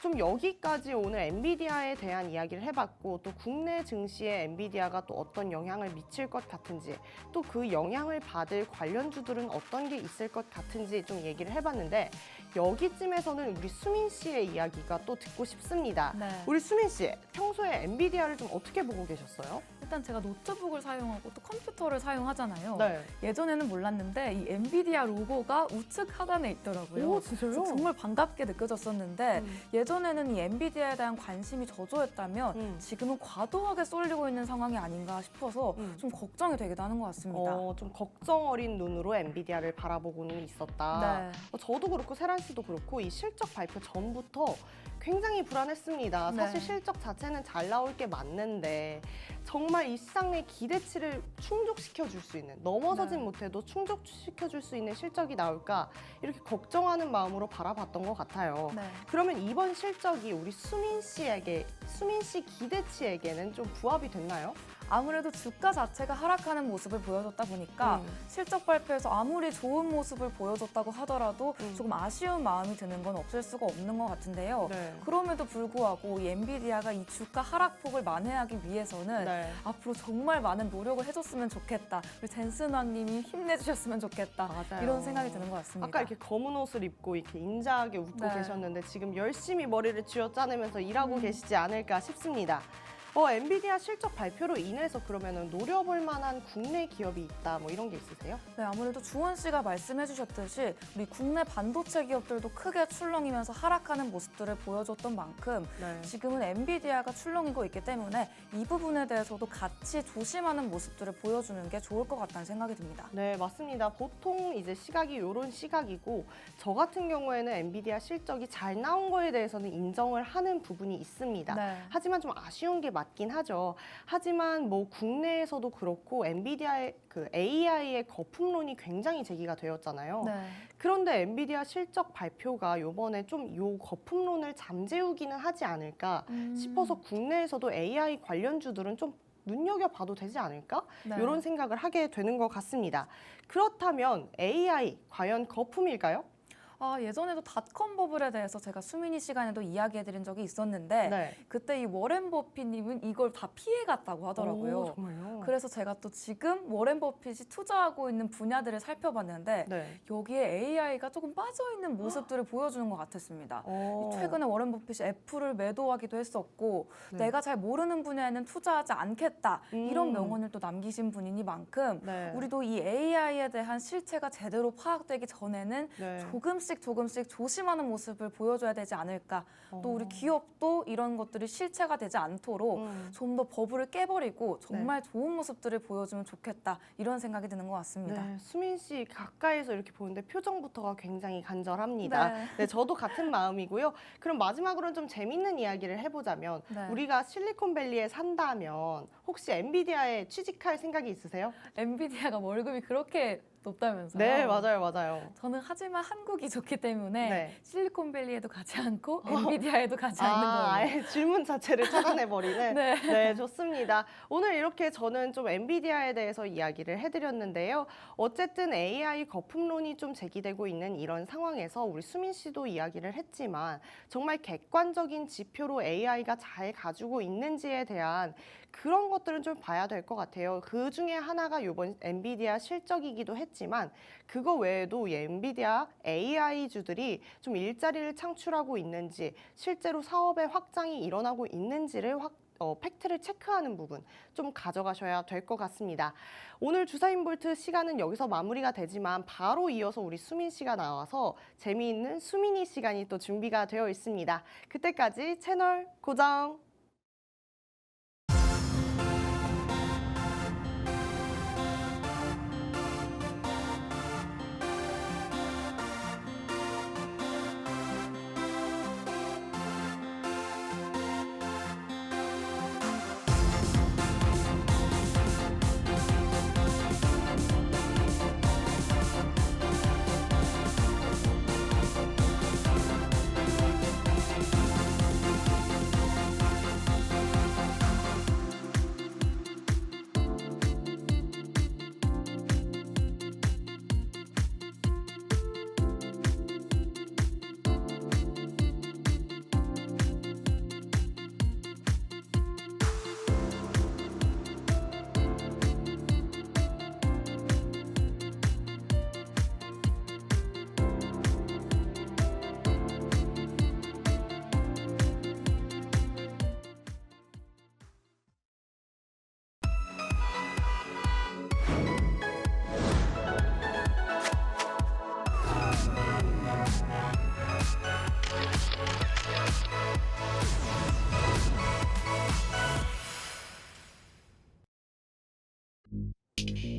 좀 여기까지 오늘 엔비디아에 대한 이야기를 해봤고 또 국내 증시에 엔비디아가 또 어떤 영향을 미칠 것 같은지 또 그 영향을 받을 관련주들은 어떤 게 있을 것 같은지 좀 얘기를 해봤는데 여기쯤에서는 우리 수민 씨의 이야기가 또 듣고 싶습니다. 네. 우리 수민 씨, 평소에 엔비디아를 좀 어떻게 보고 계셨어요? 일단 제가 노트북을 사용하고 또 컴퓨터를 사용하잖아요. 네. 예전에는 몰랐는데 이 엔비디아 로고가 우측 하단에 있더라고요. 오, 진짜요? 그래서 정말 반갑게 느껴졌었는데 예전에는 이 엔비디아에 대한 관심이 저조했다면 지금은 과도하게 쏠리고 있는 상황이 아닌가 싶어서 좀 걱정이 되기도 하는 것 같습니다. 좀 걱정 어린 눈으로 엔비디아를 바라보고는 있었다. 네. 저도 그렇고 세란 씨도 그렇고 이 실적 발표 전부터 굉장히 불안했습니다. 네. 사실 실적 자체는 잘 나올 게 맞는데 정말 이 시장 내 기대치를 충족시켜줄 수 있는 넘어서진 네. 못해도 못해도 충족시켜줄 수 있는 실적이 나올까 이렇게 걱정하는 마음으로 바라봤던 것 같아요. 네. 그러면 이번 실적이 우리 수민 씨 기대치에게는 좀 부합이 됐나요? 아무래도 주가 자체가 하락하는 모습을 보여줬다 보니까 실적 발표에서 아무리 좋은 모습을 보여줬다고 하더라도 조금 아쉬운 마음이 드는 건 없을 수가 없는 것 같은데요. 네. 그럼에도 불구하고 이 엔비디아가 이 주가 하락폭을 만회하기 위해서는 네. 앞으로 정말 많은 노력을 해줬으면 좋겠다. 우리 젠슨 왕님이 힘내주셨으면 좋겠다. 맞아요. 이런 생각이 드는 것 같습니다. 아까 이렇게 검은 옷을 입고 이렇게 인자하게 웃고 네. 계셨는데 지금 열심히 머리를 쥐어짜내면서 일하고 계시지 않을까 싶습니다. 엔비디아 실적 발표로 인해서 그러면은 노려볼 만한 국내 기업이 있다, 뭐 이런 게 있으세요? 네, 아무래도 주원 씨가 말씀해 주셨듯이 우리 국내 반도체 기업들도 크게 출렁이면서 하락하는 모습들을 보여줬던 만큼 네. 지금은 엔비디아가 출렁이고 있기 때문에 이 부분에 대해서도 같이 조심하는 모습들을 보여주는 게 좋을 것 같다는 생각이 듭니다. 네, 맞습니다. 보통 이제 시각이 이런 시각이고, 저 같은 경우에는 엔비디아 실적이 잘 나온 거에 대해서는 인정을 하는 부분이 있습니다. 네. 하지만 좀 아쉬운 게 맞긴 하죠. 하지만 뭐 국내에서도 그렇고 엔비디아의 그 AI의 거품론이 굉장히 제기가 되었잖아요. 네. 그런데 엔비디아 실적 발표가 이번에 좀 요 거품론을 잠재우기는 하지 않을까 싶어서 국내에서도 AI 관련주들은 좀 눈여겨봐도 되지 않을까? 네. 이런 생각을 하게 되는 것 같습니다. 그렇다면 AI 과연 거품일까요? 예전에도 닷컴 버블에 대해서 제가 수민이 시간에도 이야기해드린 적이 있었는데 네. 그때 이 워렌 버핏님은 이걸 다 피해갔다고 하더라고요. 오, 정말요? 그래서 제가 또 지금 워렌 버핏이 투자하고 있는 분야들을 살펴봤는데 네. 여기에 AI가 조금 빠져있는 모습들을 보여주는 것 같았습니다. 어. 최근에 워렌 버핏이 애플을 매도하기도 했었고 네. 내가 잘 모르는 분야에는 투자하지 않겠다 이런 명언을 또 남기신 분이니만큼 네. 우리도 이 AI에 대한 실체가 제대로 파악되기 전에는 네. 조금씩 조심하는 모습을 보여줘야 되지 않을까. 또 우리 기업도 이런 것들이 실체가 되지 않도록 좀 더 버블을 깨버리고 정말 좋은 모습들을 보여주면 좋겠다. 이런 생각이 드는 것 같습니다. 네, 수민 씨 가까이서 이렇게 보는데 표정부터가 굉장히 간절합니다. 네. 네, 저도 같은 마음이고요. 그럼 마지막으로는 좀 재밌는 이야기를 해보자면 네. 우리가 실리콘밸리에 산다면 혹시 엔비디아에 취직할 생각이 있으세요? 엔비디아가 월급이 그렇게 높다면서요? 네, 맞아요. 저는 하지만 한국이 좋기 때문에 네. 실리콘밸리에도 가지 않고 엔비디아에도 가지 않는 거예요. 아예 질문 자체를 차단해버리는. 네. 네, 좋습니다. 오늘 이렇게 저는 좀 엔비디아에 대해서 이야기를 해드렸는데요. 어쨌든 AI 거품론이 좀 제기되고 있는 이런 상황에서 우리 수민 씨도 이야기를 했지만 정말 객관적인 지표로 AI가 잘 가지고 있는지에 대한 그런 것들은 좀 봐야 될 것 같아요. 그 중에 하나가 이번 엔비디아 실적이기도 했지만 그거 외에도 이 엔비디아 AI주들이 좀 일자리를 창출하고 있는지 실제로 사업의 확장이 일어나고 있는지를 팩트를 체크하는 부분 좀 가져가셔야 될 것 같습니다. 오늘 주사인 볼트 시간은 여기서 마무리가 되지만 바로 이어서 우리 수민 씨가 나와서 재미있는 수민이 시간이 또 준비가 되어 있습니다. 그때까지 채널 고정!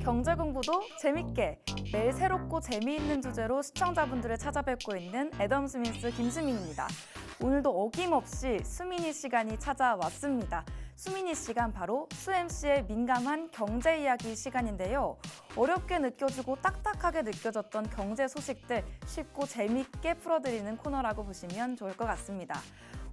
경제 공부도 재밌게 매일 새롭고 재미있는 주제로 시청자분들을 찾아뵙고 있는 애덤 스미스 김수민입니다. 오늘도 어김없이 수민이 시간이 찾아왔습니다. 수민이 시간 바로 수MC의 민감한 경제 이야기 시간인데요. 어렵게 느껴지고 딱딱하게 느껴졌던 경제 소식들 쉽고 재미있게 풀어드리는 코너라고 보시면 좋을 것 같습니다.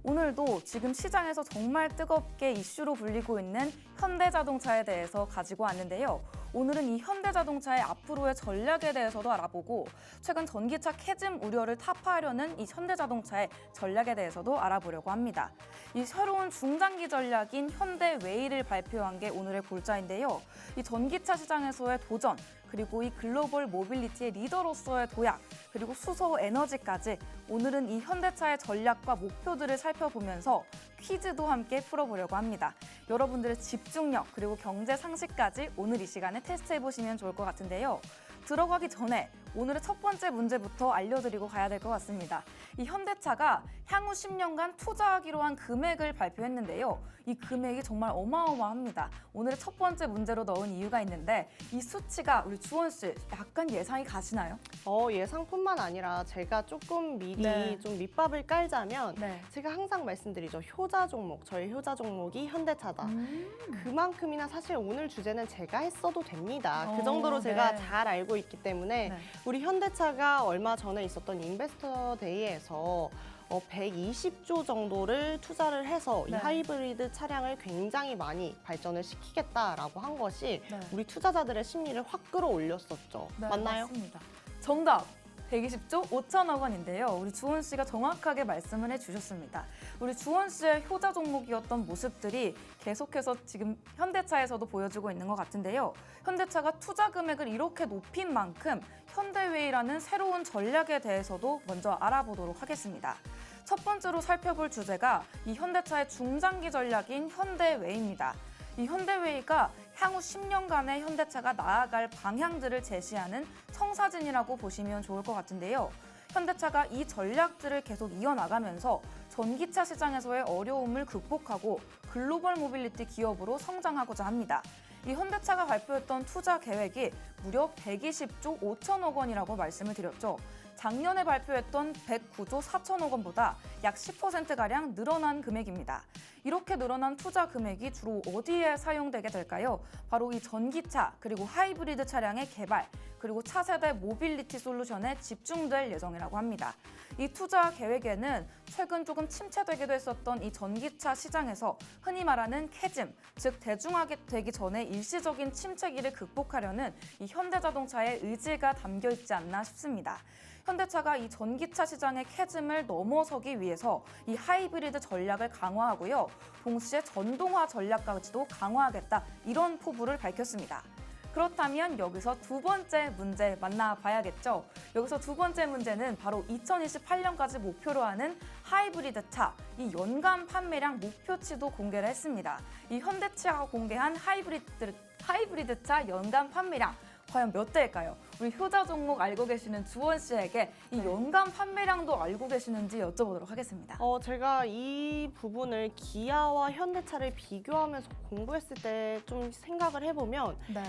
오늘도 지금 시장에서 정말 뜨겁게 이슈로 불리고 있는 현대자동차에 대해서 가지고 왔는데요. 오늘은 이 현대자동차의 앞으로의 전략에 대해서도 알아보고 최근 전기차 캐즘 우려를 타파하려는 이 현대자동차의 전략에 대해서도 알아보려고 합니다. 이 새로운 중장기 전략인 현대웨이를 발표한 게 오늘의 골자인데요. 이 전기차 시장에서의 도전, 그리고 이 글로벌 모빌리티의 리더로서의 도약, 그리고 수소 에너지까지 오늘은 이 현대차의 전략과 목표들을 살펴보면서 퀴즈도 함께 풀어보려고 합니다. 여러분들의 집중력 그리고 경제 상식까지 오늘 이 시간에 테스트해보시면 좋을 것 같은데요. 들어가기 전에 오늘의 첫 번째 문제부터 알려드리고 가야 될 것 같습니다. 이 현대차가 향후 10년간 투자하기로 한 금액을 발표했는데요. 이 금액이 정말 어마어마합니다. 오늘의 첫 번째 문제로 넣은 이유가 있는데 이 수치가 우리 주원 씨 약간 예상이 가시나요? 예상뿐만 아니라 제가 조금 미리 네. 좀 밑밥을 깔자면 네. 제가 항상 말씀드리죠. 효자 종목, 저희 효자 종목이 현대차다. 그만큼이나 사실 오늘 주제는 제가 했어도 됩니다. 그 정도로 제가 네. 잘 알고 있기 때문에 네. 우리 현대차가 얼마 전에 있었던 인베스터 데이에서 120조 정도를 투자를 해서 이 네. 하이브리드 차량을 굉장히 많이 발전을 시키겠다라고 한 것이 네. 우리 투자자들의 심리를 확 끌어올렸었죠. 네, 맞나요? 맞습니다. 정답! 120조 5천억 원인데요. 우리 주원 씨가 정확하게 말씀을 해주셨습니다. 우리 주원 씨의 효자 종목이었던 모습들이 계속해서 지금 현대차에서도 보여주고 있는 것 같은데요. 현대차가 투자 금액을 이렇게 높인 만큼 현대웨이라는 새로운 전략에 대해서도 먼저 알아보도록 하겠습니다. 첫 번째로 살펴볼 주제가 이 현대차의 중장기 전략인 현대웨이입니다. 이 현대웨이가 향후 10년간의 현대차가 나아갈 방향들을 제시하는 청사진이라고 보시면 좋을 것 같은데요. 현대차가 이 전략들을 계속 이어나가면서 전기차 시장에서의 어려움을 극복하고 글로벌 모빌리티 기업으로 성장하고자 합니다. 이 현대차가 발표했던 투자 계획이 무려 120조 5천억 원이라고 말씀을 드렸죠. 작년에 발표했던 109조 4천억 원보다 약 10%가량 늘어난 금액입니다. 이렇게 늘어난 투자 금액이 주로 어디에 사용되게 될까요? 바로 이 전기차 그리고 하이브리드 차량의 개발 그리고 차세대 모빌리티 솔루션에 집중될 예정이라고 합니다. 이 투자 계획에는 최근 조금 침체되기도 했었던 이 전기차 시장에서 흔히 말하는 캐즘, 즉 대중화가 되기 전에 일시적인 침체기를 극복하려는 이 현대자동차의 의지가 담겨 있지 않나 싶습니다. 현대차가 이 전기차 시장의 캐즘을 넘어서기 위해서 이 하이브리드 전략을 강화하고요. 동시에 전동화 전략까지도 강화하겠다. 이런 포부를 밝혔습니다. 그렇다면 여기서 두 번째 문제 만나봐야겠죠. 여기서 두 번째 문제는 바로 2028년까지 목표로 하는 하이브리드 차, 이 연간 판매량 목표치도 공개를 했습니다. 이 현대차가 공개한 하이브리드 차 연간 판매량 과연 몇 대일까요? 우리 효자 종목 알고 계시는 주원 씨에게 이 연간 판매량도 알고 계시는지 여쭤보도록 하겠습니다. 제가 이 부분을 기아와 현대차를 비교하면서 공부했을 때 좀 생각을 해보면 네.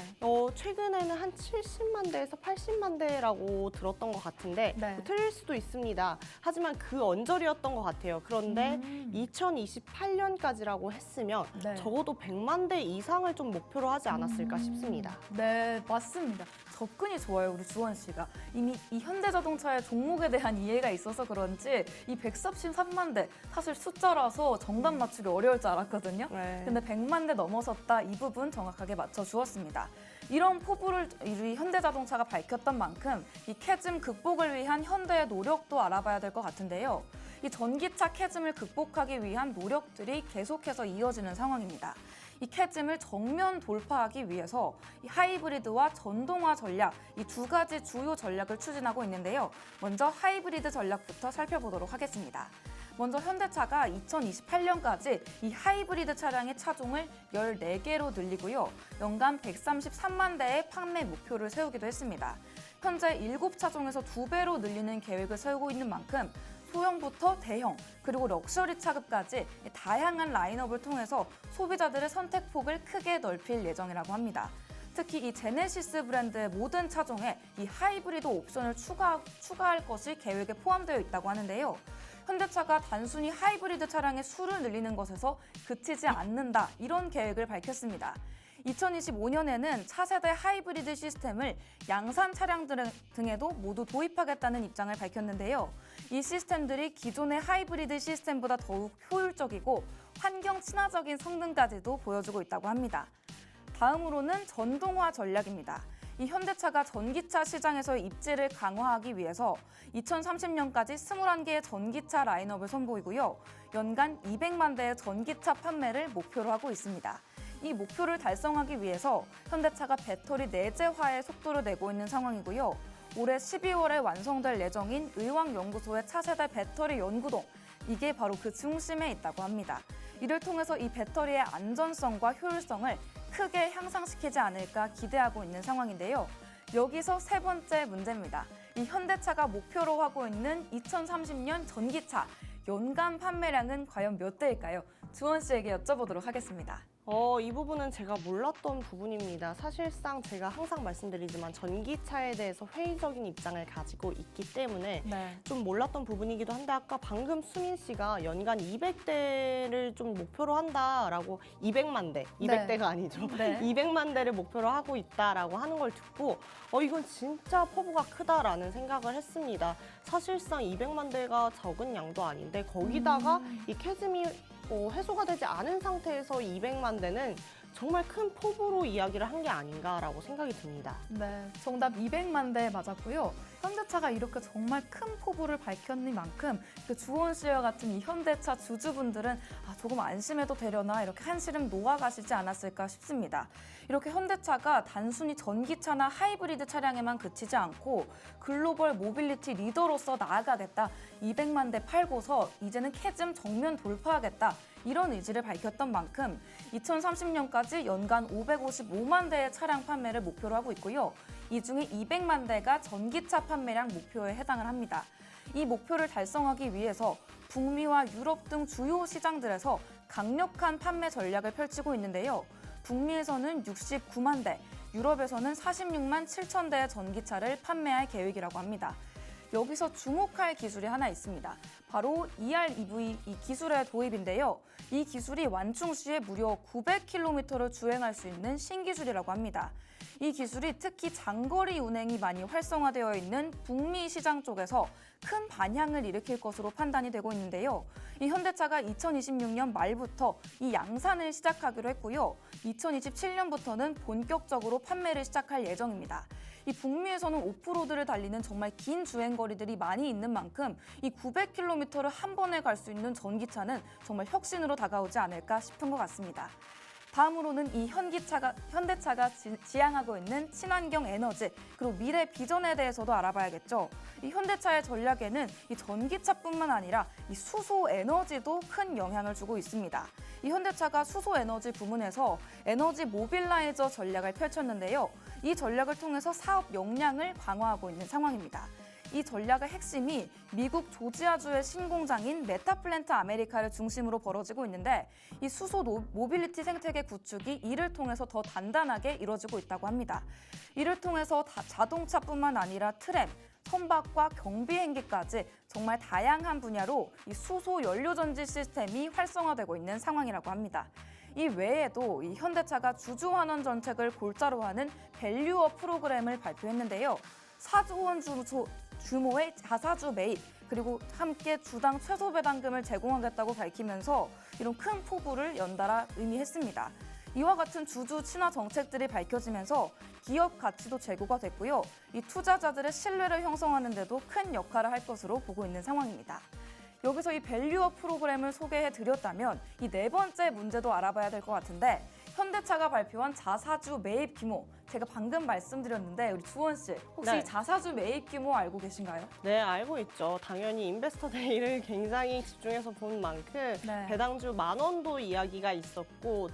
최근에는 한 70만 대에서 80만 대라고 들었던 것 같은데 네. 뭐 틀릴 수도 있습니다. 하지만 그 언저리였던 것 같아요. 그런데 2028년까지라고 했으면 네. 적어도 100만 대 이상을 좀 목표로 하지 않았을까 싶습니다. 네, 맞습니다. 접근이 좋아요, 우리 주원 씨가. 이미 이 현대자동차의 종목에 대한 이해가 있어서 그런지 이 133만 대, 사실 숫자라서 정답 맞추기 어려울 줄 알았거든요. 네. 근데 100만 대 넘어섰다, 이 부분 정확하게 맞춰주었습니다. 이런 포부를 우리 현대자동차가 밝혔던 만큼 이 캐즘 극복을 위한 현대의 노력도 알아봐야 될 것 같은데요. 이 전기차 캐즘을 극복하기 위한 노력들이 계속해서 이어지는 상황입니다. 이 캐즘을 정면 돌파하기 위해서 이 하이브리드와 전동화 전략, 이 두 가지 주요 전략을 추진하고 있는데요. 먼저 하이브리드 전략부터 살펴보도록 하겠습니다. 먼저 현대차가 2028년까지 이 하이브리드 차량의 차종을 14개로 늘리고요. 연간 133만 대의 판매 목표를 세우기도 했습니다. 현재 7차종에서 2배로 늘리는 계획을 세우고 있는 만큼 소형부터 대형, 그리고 럭셔리 차급까지 다양한 라인업을 통해서 소비자들의 선택폭을 크게 넓힐 예정이라고 합니다. 특히 이 제네시스 브랜드의 모든 차종에 이 하이브리드 옵션을 추가할 것이 계획에 포함되어 있다고 하는데요. 현대차가 단순히 하이브리드 차량의 수를 늘리는 것에서 그치지 않는다, 이런 계획을 밝혔습니다. 2025년에는 차세대 하이브리드 시스템을 양산 차량 등에도 모두 도입하겠다는 입장을 밝혔는데요. 이 시스템들이 기존의 하이브리드 시스템보다 더욱 효율적이고 환경 친화적인 성능까지도 보여주고 있다고 합니다. 다음으로는 전동화 전략입니다. 이 현대차가 전기차 시장에서의 입지를 강화하기 위해서 2030년까지 21개의 전기차 라인업을 선보이고요. 연간 200만 대의 전기차 판매를 목표로 하고 있습니다. 이 목표를 달성하기 위해서 현대차가 배터리 내재화의 속도를 내고 있는 상황이고요. 올해 12월에 완성될 예정인 의왕연구소의 차세대 배터리 연구동, 이게 바로 그 중심에 있다고 합니다. 이를 통해서 이 배터리의 안전성과 효율성을 크게 향상시키지 않을까 기대하고 있는 상황인데요. 여기서 세 번째 문제입니다. 이 현대차가 목표로 하고 있는 2030년 전기차 연간 판매량은 과연 몇 대일까요? 주원 씨에게 여쭤보도록 하겠습니다. 이 부분은 제가 몰랐던 부분입니다. 사실상 제가 항상 말씀드리지만 전기차에 대해서 회의적인 입장을 가지고 있기 때문에 좀 몰랐던 부분이기도 한데 아까 방금 수민 씨가 연간 200대를 좀 목표로 한다라고 200만 대, 200대가 아니죠. 200만 대를 목표로 하고 있다라고 하는 걸 듣고 이건 진짜 포부가 크다라는 생각을 했습니다. 사실상 200만 대가 적은 양도 아닌데 거기다가 이 캐즘이 해소가 되지 않은 상태에서 200만 대는 정말 큰 포부로 이야기를 한 게 아닌가라고 생각이 듭니다. 네, 정답 200만 대 맞았고요. 현대차가 이렇게 정말 큰 포부를 밝혔니만큼 주원 씨와 같은 이 현대차 주주분들은 조금 안심해도 되려나 이렇게 한시름 놓아가시지 않았을까 싶습니다. 이렇게 현대차가 단순히 전기차나 하이브리드 차량에만 그치지 않고 글로벌 모빌리티 리더로서 나아가겠다. 200만 대 팔고서 이제는 캐즘 정면 돌파하겠다. 이런 의지를 밝혔던 만큼 2030년까지 연간 555만 대의 차량 판매를 목표로 하고 있고요. 이 중에 200만 대가 전기차 판매량 목표에 해당을 합니다. 이 목표를 달성하기 위해서 북미와 유럽 등 주요 시장들에서 강력한 판매 전략을 펼치고 있는데요. 북미에서는 69만 대, 유럽에서는 46만 7천 대의 전기차를 판매할 계획이라고 합니다. 여기서 주목할 기술이 하나 있습니다. 바로 EREV 이 기술의 도입인데요. 이 기술이 완충 시에 무려 900km를 주행할 수 있는 신기술이라고 합니다. 이 기술이 특히 장거리 운행이 많이 활성화되어 있는 북미 시장 쪽에서 큰 반향을 일으킬 것으로 판단이 되고 있는데요. 이 현대차가 2026년 말부터 이 양산을 시작하기로 했고요. 2027년부터는 본격적으로 판매를 시작할 예정입니다. 이 북미에서는 오프로드를 달리는 정말 긴 주행거리들이 많이 있는 만큼 이 900km를 한 번에 갈 수 있는 전기차는 정말 혁신으로 다가오지 않을까 싶은 것 같습니다. 다음으로는 이 현대차가 지향하고 있는 친환경 에너지 그리고 미래 비전에 대해서도 알아봐야겠죠. 이 현대차의 전략에는 이 전기차뿐만 아니라 이 수소 에너지도 큰 영향을 주고 있습니다. 이 현대차가 수소 에너지 부문에서 에너지 모빌라이저 전략을 펼쳤는데요. 이 전략을 통해서 사업 역량을 강화하고 있는 상황입니다. 이 전략의 핵심이 미국 조지아주의 신공장인 메타플랜트 아메리카를 중심으로 벌어지고 있는데 이 수소 모빌리티 생태계 구축이 이를 통해서 더 단단하게 이루어지고 있다고 합니다. 이를 통해서 자동차뿐만 아니라 트램, 선박과 경비행기까지 정말 다양한 분야로 이 수소 연료 전지 시스템이 활성화되고 있는 상황이라고 합니다. 이 외에도 이 현대차가 주주환원 정책을 골자로 하는 밸류업 프로그램을 발표했는데요. 4조 원 규모의 자사주 매입 그리고 함께 주당 최소 배당금을 제공하겠다고 밝히면서 이런 큰 포부를 연달아 의미했습니다. 이와 같은 주주 친화 정책들이 밝혀지면서 기업 가치도 제고가 됐고요. 이 투자자들의 신뢰를 형성하는 데도 큰 역할을 할 것으로 보고 있는 상황입니다. 여기서 이 밸류업 프로그램을 소개해드렸다면 이 네 번째 문제도 알아봐야 될 것 같은데 현대차가 발표한 자사주 매입 규모 제가 방금 말씀드렸는데 우리 주원 씨 혹시 자사주 매입 규모 알고 계신가요? 네, 알고 있죠. 당연히 인베스터 데이를 굉장히 집중해서 본 만큼 배당주 10,000원도 이야기가 있었고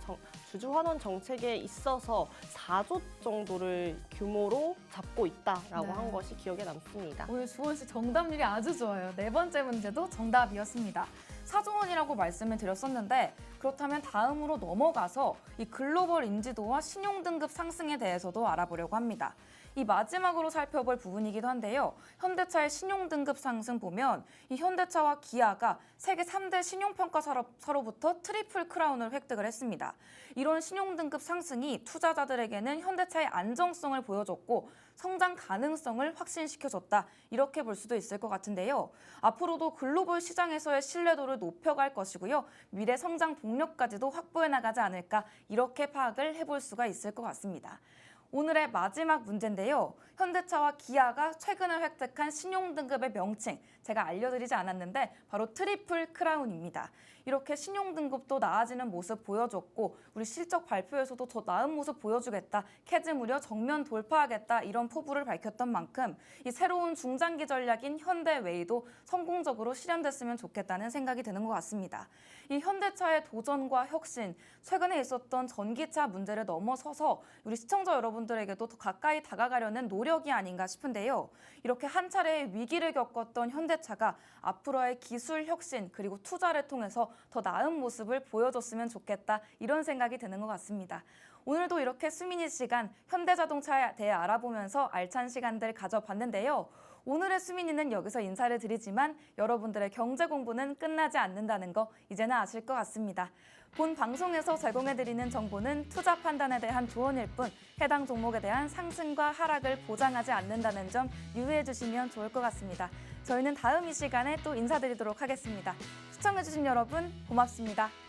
주주 환원 정책에 있어서 4조 정도를 규모로 잡고 있다라고 한 것이 기억에 남습니다. 오늘 주원 씨 정답률이 아주 좋아요. 네 번째 문제도 정답이었습니다. 4조 원이라고 말씀을 드렸었는데 그렇다면 다음으로 넘어가서 이 글로벌 인지도와 신용 등급 상승에 대해서도 알아보려고 합니다. 이 마지막으로 살펴볼 부분이기도 한데요. 현대차의 신용 등급 상승 보면 이 현대차와 기아가 세계 3대 신용평가사로부터 트리플 크라운을 획득을 했습니다. 이런 신용 등급 상승이 투자자들에게는 현대차의 안정성을 보여줬고 성장 가능성을 확신시켜줬다. 이렇게 볼 수도 있을 것 같은데요. 앞으로도 글로벌 시장에서의 신뢰도를 높여갈 것이고요. 미래 성장 동력까지도 확보해 나가지 않을까 이렇게 파악을 해볼 수가 있을 것 같습니다. 오늘의 마지막 문제인데요. 현대차와 기아가 최근에 획득한 신용등급의 명칭 제가 알려드리지 않았는데 바로 트리플 크라운입니다. 이렇게 신용 등급도 나아지는 모습 보여줬고 우리 실적 발표에서도 더 나은 모습 보여주겠다. 캐즈 무려 정면 돌파하겠다. 이런 포부를 밝혔던 만큼 이 새로운 중장기 전략인 현대웨이도 성공적으로 실현됐으면 좋겠다는 생각이 드는 것 같습니다. 이 현대차의 도전과 혁신, 최근에 있었던 전기차 문제를 넘어서서 우리 시청자 여러분들에게도 더 가까이 다가가려는 노력이 아닌가 싶은데요. 이렇게 한 차례의 위기를 겪었던 현대차가 앞으로의 기술 혁신 그리고 투자를 통해서 더 나은 모습을 보여줬으면 좋겠다. 이런 생각이 드는 것 같습니다. 오늘도 이렇게 수민이 시간 현대자동차에 대해 알아보면서 알찬 시간들 가져봤는데요. 오늘의 수민이는 여기서 인사를 드리지만 여러분들의 경제 공부는 끝나지 않는다는 거 이제는 아실 것 같습니다. 본 방송에서 제공해드리는 정보는 투자 판단에 대한 조언일 뿐 해당 종목에 대한 상승과 하락을 보장하지 않는다는 점 유의해 주시면 좋을 것 같습니다. 저희는 다음 이 시간에 또 인사드리도록 하겠습니다. 시청해주신 여러분 고맙습니다.